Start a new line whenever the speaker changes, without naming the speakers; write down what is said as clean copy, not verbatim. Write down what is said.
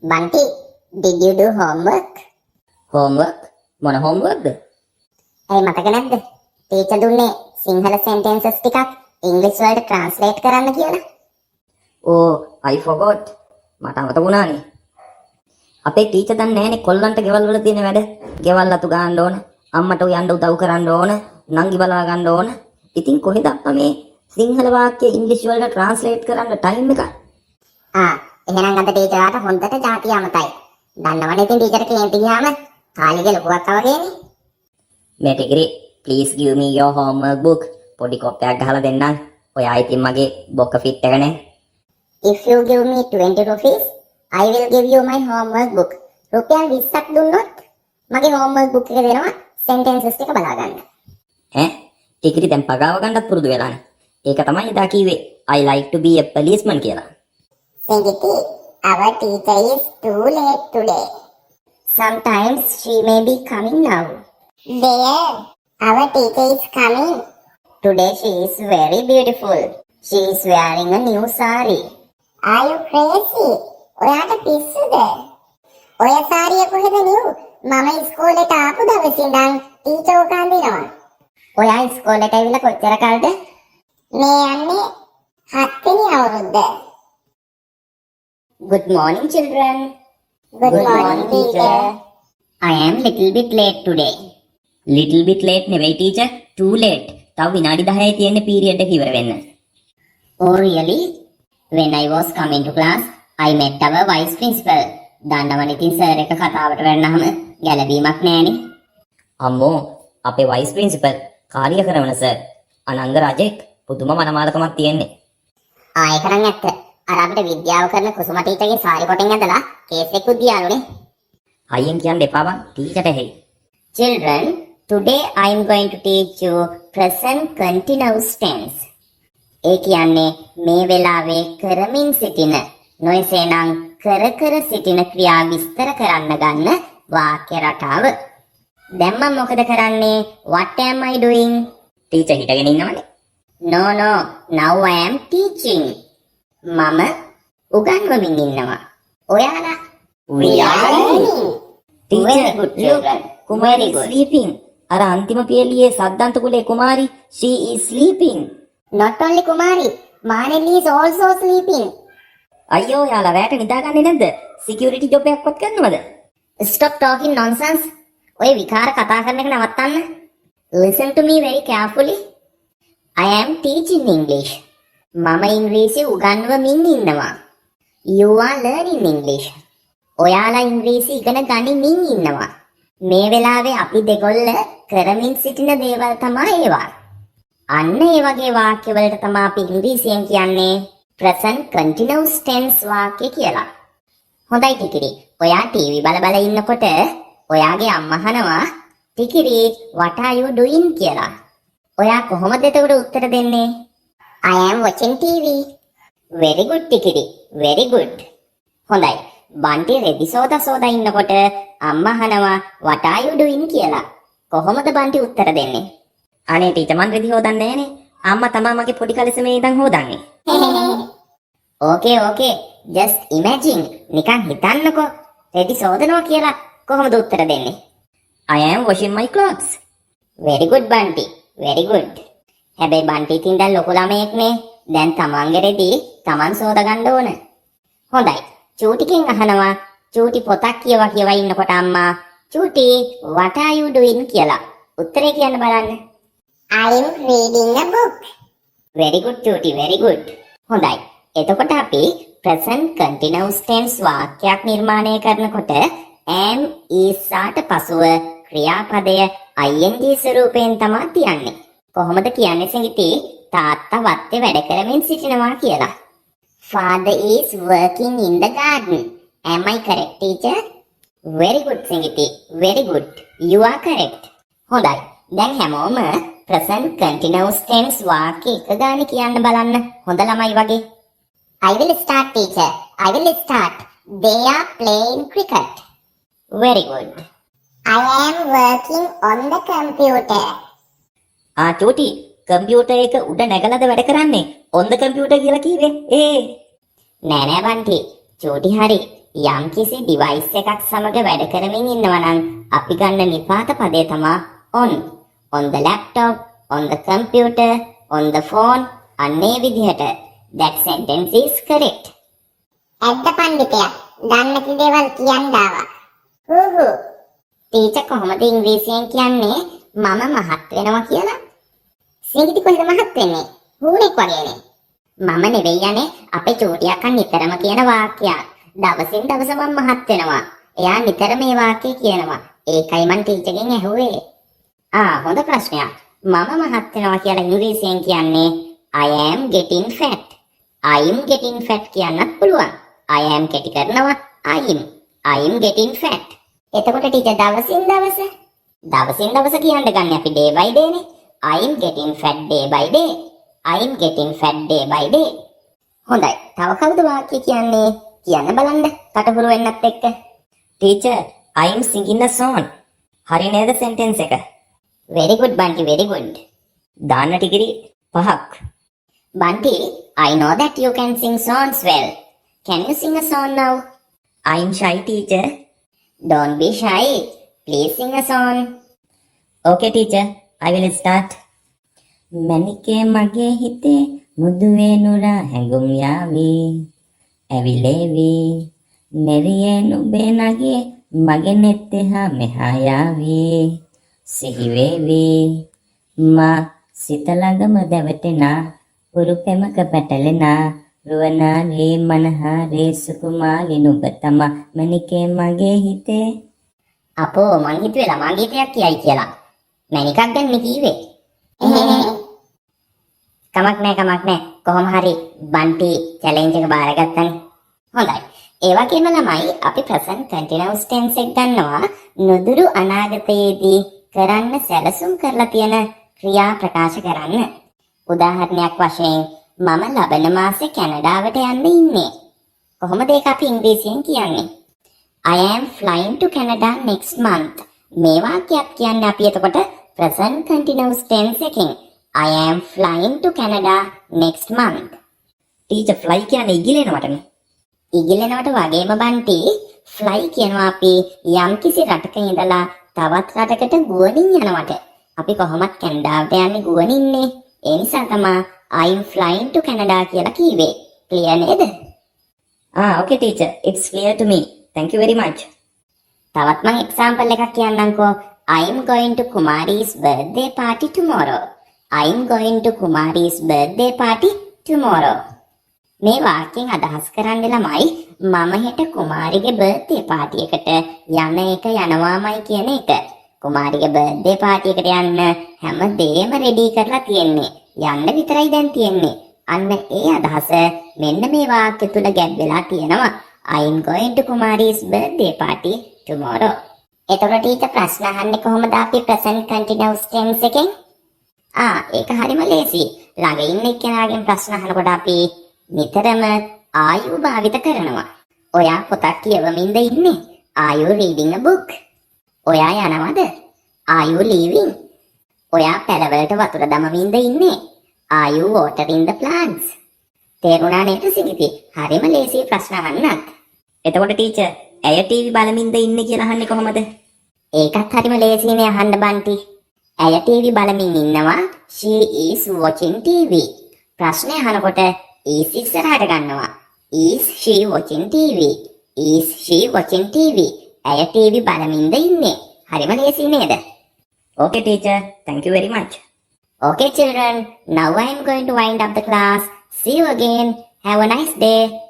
Bunty, did you do homework?
Homework? මොන homeworkද?
ඇයි මතක නැද්ද? ටීචර් දුන්නේ සිංහල sentences ටිකක් ඉංග්‍රීසි වලට translate කරන්න කියලා.
Oh, I forgot. මට අමතක වුණානේ. අපේ ටීචර් දන්නේ නැහනේ කොල්ලන්ට ගෙවල් වල තියෙන වැඩ. ගෙවල් අතු ගන්න ඕන, අම්මට උයන්ඩ උදව් කරන්න ඕන, නංගි බලා ගන්න ඕන. ඉතින් කොහෙද අප්පා මේ සිංහල වාක්‍ය ඉංග්‍රීසි වලට translate කරන්න ටයිම් එක?
එහෙනම් අද ටීචර්ට හොඳට જાතිය අමතයි. දන්නවනේ ඉතින් ටීචර් කේන්ති ගියාම කාලෙගේ ලොකුවක් වගේනේ.
මේ ටිකරි, please give me your homework book. පොඩි කොප්පයක් ගහලා දෙන්නම්. ඔයා ඉතින් මගේ බොක්ක ෆිට් එක නේ.
If you give me 20 rupees, I will give you my homework book. රුපියල් 20ක් දුන්නොත් මගේ homework book එක දෙනවා sentences ටික බලා ගන්න.
ටිකරි දැන් පගාව ගන්නත් පුරුදු වෙලානේ. ඒක තමයි එදා කිව්වේ I like to be a policeman කියලා.
Singiti, our teacher is too late today. Sometimes she may be coming now. There, our teacher is coming. Today she is very beautiful. She is wearing a new sari. Are you crazy? ඔයාට පිස්සුද? ඔය සාරිය කොහෙද new? මම ඉස්කෝලේට ආපු දවසේ ඉඳන් teacher ඔක අඳිනවා. ඔයා ඉස්කෝලේට ඇවිල්ලා කොච්චර කල්ද? මේ යන්නේ 7 වෙනි අවුරුද්ද. Good morning, children. Good morning, teacher. I am little bit late today.
Little bit late නෙවෙයි teacher, too late. තව විනාඩි 10යි තියෙන්නේ පීරියඩ් එක ඉවර වෙන්න.
Oh, really? When I was coming to class, I met our vice principal. දන්නවනේ ඉතින් sir එක කතාවට වැටෙනහම ගැළවීමක් නෑනේ.
අම්මෝ, අපේ vice principal කාර්ය කරන සර් අනංග රජෙක් පුදුම මනමාලකමක් තියෙන්නේ.
ඒක නම් ඇත්ත. අර අපිට විද්‍යාව කරන කුසුම ටීචර්ගේ සාරි කොටෙන් ඇදලා කේස් එකක් දියාලුනේ.
අයියෙන් කියන්න එපා බං, ටීචර්ට ඇහෙයි.
Children, today I am going to teach you present continuous tense. ඒ කියන්නේ මේ වෙලාවේ කරමින් සිටින නොයසේනම් කර සිටින ක්‍රියා විස්තර කරන්න ගන්න වාක්‍ය රටාව. දැන් මම මොකද කරන්නේ? What am I doing?
Teacher හිටගෙන ඉන්නවනේ.
No, now I am teaching. මම උගන්වමින් ඉන්නවා. ඔයාලා?
We are learning.
Very good children.
Kumari is sleeping. අර අන්තිම පියලියේ සද්දන්ත කුලේ කුමාරි, she is sleeping.
Not only Kumari, මානෙලි is also sleeping.
අයියෝ යාලා රැට නිදාගන්නේ නැද්ද? security job එකක්වත් කරනවද?
Stop talking nonsense. ඔය විකාර කතා කරන එක නවත්තන්න. Listen to me very carefully. I am teaching English. මම ඉංග්‍රීසි උගන්වමින් ඉන්නවා. You are learning English. ඔයාලා ඉංග්‍රීසි ඉගෙන ගනිමින් ඉන්නවා. මේ වෙලාවේ අපි දෙගොල්ල කරමින් සිටින දේවල් තමයි ඒවා. අන්න ඒ වගේ වාක්‍ය වලට තමයි අපි ඉංග්‍රීසියෙන් කියන්නේ present continuous tense වාක්‍ය කියලා. හොඳයි ටිකිරි. ඔයා ටීවී බල ඉන්නකොට ඔයාගේ අම්මා අහනවා ටිකිරි what are you doing කියලා. ඔයා කොහොමද එතකොට උත්තර දෙන්නේ? I am watching TV. Very good Tikiri. Very good. හොඳයි. බන්ටි රෙදි සෝදා ඉන්නකොට අම්මා අහනවා what are you doing කියලා. කොහොමද බන්ටි උත්තර දෙන්නේ?
අනේ ටීචර් මන් රෙදි හොදන්නේ නැහනේ. අම්මා තමයි මගේ පොඩි කලෙසමේ ඉඳන් හොදන්නේ.
Okay. Just imagine. නිකන් හිතන්නකෝ. රෙදි සෝදනවා කියලා කොහොමද උත්තර දෙන්නේ?
I am washing my clothes.
Very good බන්ටි. Very good. හැබැයි බන්ටි ඉතින් දැන් ලොකු ළමයෙක්නේ. දැන් තමන්ගේ රෙදි තමන් සෝද ගන්න ඕන. හොඳයි. චූටිගෙන් අහනවා චූටි පොතක් කියවා ඉන්නකොට අම්මා චූටි what are you doing කියලා. උත්තරේ කියන්න බලන්න. I am reading a book. Very good චූටි, very good. හොඳයි. එතකොට අපි present continuous tense වාක්‍යයක් නිර්මාණය කරනකොට am is ආට පසුව ක්‍රියාපදය ing ස්වරූපයෙන් තමයි තියන්නේ. කොහොමද කියන්නේ සිඟිති? තාත්තා වත්තේ වැඩ කරමින් සිටිනවා කියලා. Father is working in the garden. Am I correct, teacher? Very good, Singiti. Very good. You are correct. හොඳයි. දැන් හැමෝම present continuous tense වාක්‍ය එක ගානේ කියන්න බලන්න. හොඳ ළමයි වගේ. I will start, teacher. I will start. They are playing cricket. Very good. I am working on the computer.
චූටි කම්පියුටර් එක උඩ නැගලාද වැඩ කරන්නේ? on the computer කියලා කිව්වේ.
නෑ බන්ටි. චූටි හරි. යම් කිසි device එකක් සමග වැඩ කරමින් ඉන්නවා නම් අපි ගන්න නිපාත පදේ තමයි on the laptop, on the computer, on the phone, අන්නේ විදිහට. That sentence is correct.
ඇත්ත පඬිතයා. දන්නති දේවල් කියන්න ආවා. හූ.
ටීචර් කොහොමද ඉංග්‍රීසියෙන් කියන්නේ මම මහත් වෙනවා කියලා?
සිංගිති කොහෙද මහත් වෙන්නේ? හූනෙක් වගේනේ.
මම නෙවෙයි යන්නේ අපේ චූටි අක්කා නිතරම කියන වාක්‍යයක්. දවසින් දවස මම මහත් වෙනවා. එයා නිතර මේ වාක්‍යය කියනවා. ඒකයි මං ටීචර්ගෙන් ඇහුවේ. හොඳ ප්‍රශ්නයක්. මම මහත් වෙනවා කියලා ඉංග්‍රීසියෙන් කියන්නේ I am getting fat. I'm getting fat කියන්නත් පුළුවන්. I am කෙටි කරනවා I'm getting fat.
එතකොට ටීචර් දවසින් දවස
කියන්න ගන්න අපි day by day නේ. I'm getting fat day by day. I'm getting fat day by day. හොඳයි. තව කවුද වාක්‍ය කියන්නේ? කියන්න බලන්න. කටහුරු වෙන්නත් එක්ක.
Teacher I'm singing a song. හරි නේද sentence එක?
Very good Bunty, very good.
දාන්න ටිකිරි 5ක්.
Bunty, I know that you can sing songs well. Can you sing a song now?
I'm shy teacher.
Don't be shy. Please sing a song.
Okay teacher, I will start. මණිකේ මගේ හිතේ මුදු වේනුරා හැඟුම් යාවි. ඇවිලේවි. නෙරියේ නුඹේ නගේ මගේ නෙත්තේ මෙහා යාවි. සිහි වේවි. මා සිත ළඟම දැවටෙනා උරු පෙමක පැටලෙනා රුවනාලේ මනහරේ සුකුමාලි නුඹ තමා මණිකේ මගේ හිතේ.
අපෝ මං හිතුවේ ළමා ගීතයක් කියයි කියලා. මැනිකක් ගන්න කීවේ. කමක් නෑ. කොහොම හරි බන්ටි චැලෙන්ජ් එක බාරගත්තනේ. හොඳයි. ඒ වගේම ළමයි අපි present continuous tense එක ගන්නවා නුදුරු අනාගතයේදී කරන්න සැලසුම් කරලා තියෙන ක්‍රියා ප්‍රකාශ කරන්න. උදාහරණයක් වශයෙන් මම ලබන මාසේ කැනඩාවට යන්න ඉන්නේ. කොහොමද ඒක අපි ඉංග්‍රීසියෙන් කියන්නේ? I am flying to Canada next month. මේ වාක්‍යයක් කියන්නේ අපි එතකොට present continuous tense එකෙන් I am flying to Canada next month.
Teacher fly කියන්නේ ඉගිලෙනවටනේ.
ඉගිලෙනවට වගේම බන්ටි fly කියනවා අපි යම් කිසි රටක ඉඳලා තවත් රටකට ගුවනින් යනවට. අපි කොහොමත් කැනඩාවට යන්නේ ගුවනින්නේ. ඒ නිසා තමයි I'm flying to Canada කියලා කිව්වේ. Clear නේද?
Okay teacher, it's clear to me. Thank you very much.
තවත් මම example එකක් කියන්නම්කෝ. I'm going to Kumari's birthday party tomorrow. I'm going to Kumari's birthday party tomorrow. මේ වාක්‍යයෙන් අදහස් කරන්නේ ළමයි මම හෙට කුමාරිගේ බර්ත්ඩේ පාටි එකට යන එක යනවාමයි කියන එක. කුමාරිගේ බර්ත්ඩේ පාටි එකට යන්න හැමදේම රෙඩි කරලා තියෙන්නේ. යන්න විතරයි දැන් තියෙන්නේ. අන්න ඒ අදහස මෙන්න මේ වාක්‍ය තුල ගැබ් වෙලා තියෙනවා. I'm going to Kumari's birthday party tomorrow. එතකොට ඊට ප්‍රශ්න අහන්නේ කොහොමද අපි present continuous tense එකෙන්? ඒක හරිම ලේසි. ළඟ ඉන්න එක්කෙනාගෙන් ප්‍රශ්න අහනකොට අපි නිතරම ආයු භාවිත කරනවා. ඔයා පොතක් කියවමින්ද ඉන්නේ? Are you reading a book? ඔයා යනවද? Are you leaving? ඔයා පැලවලට වතුර දමමින්ද ඉන්නේ? Are you watering the plants? තේරුණා නේද සිගිති? හරිම ලේසි ප්‍රශ්න අහන්නත්.
එතකොට ටීචර් ඇය ටීවී බලමින්ද ඉන්නේ කියලා අහන්නේ කොහොමද?
ඒකත් හරිම ලේසිනේ අහන්න බන්ටි. ඇය ටීවී බලමින් ඉන්නවා. She is watching TV. ප්‍රශ්නේ අහනකොට is ඉස්සරහට ගන්නවා. Is she watching TV? Is she watching TV? ඇය ටීවී බලමින්ද ඉන්නේ. හරිම ලේසි නේද?
Okay teacher, thank you very much.
Okay children, now I am going to wind up the class. See you again. Have a nice day.